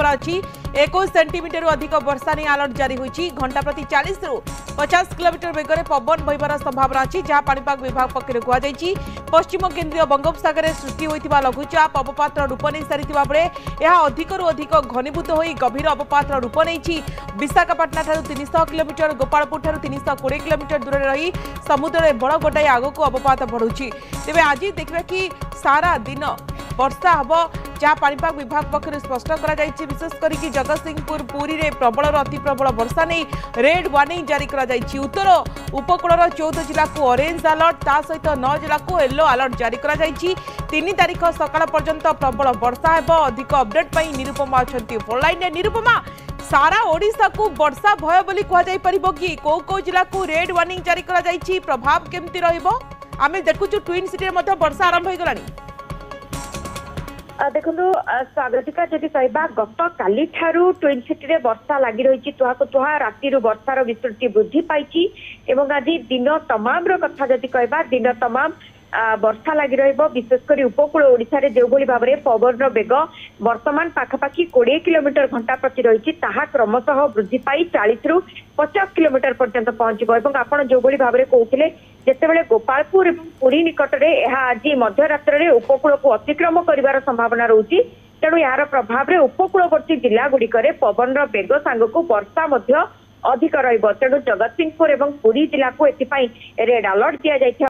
अच्छी 21 सेंटीमीटर अधिक वर्षा नहीं अलर्ट जारी होती। घंटा प्रति 40 रु 50 किलोमीटर बेगर पवन बहबार संभावना अच्छी जहां पाणीपाग विभाग पक्षर कहुई पश्चिम केन्द्रीय बंगोपसागर सृष्टि होता लघुचाप अवपातर रूप नहीं सारी बेले यह अधिकरू अधिक घनीभूत हो गभीर अवपातर रूप नहीं। विशाखापाटना 300 किलोमीटर गोपालपुर 320 किलोमीटर दूर रही समुद्र बड़ गोटाई आगक अवपात बढ़ुची। तेज आज देखा कि सारा दिन वर्षा हम जहाँ पाणीपाग विभाग पक्षर स्पष्ट विशेषकर जगतसिंहपुर पुरी में प्रबल अति प्रबल वर्षा नहीं रेड वार्निंग जारी उत्तर उपकूल 14 जिला को ऑरेंज अलर्ट ता सहित 9 जिला को येलो अलर्ट जारी 3 तारीख सकाळ पर्यंत प्रबल वर्षा है। अधिक अपडेट पर निरुपमा अच्छा फोनलाइन। निरुपमा सारा ओडिशा को वर्षा भय बोली कहुई पार कि कौ जिला को रेड वार्निंग जारी प्रभाव केमती रमें देखु ट्विन सिटी में वर्षा आरंभ हो गलानी। देखो स्वागतिका जदि कहवा गत काली ठारू ट्विन सिटी रे वर्षा लगी रही तुहा राति वर्षार विस्तृति वृद्धि पाई एवं आज दिन तमाम कथा जदि कहवा दिन तमाम वर्षा लगी विशेषकर उपकूल ओडिशा रे जो भाव में पवन बेग वर्तमान पाखापाखि 20 किलोमीटर घंटा प्रति रही क्रमशः वृद्धि पाई 40 रु 50 किलोमीटर पर्यंत पहुंचब। आपड़ जो भाव में कहते जितेबाला गोपालपुर और पुरी निकट में आज मध्यरात्र में उपकूल को अतिक्रम कर संभावना रोचे तेणु यार प्रभाव में उपकूलवर्ती जिला गुड़िक पवन बेग सांग को वर्षा अधिक रही तेणु जगतसिंहपुर और पुरी जिला को एथपाई रेड अलर्ट दि जाइए।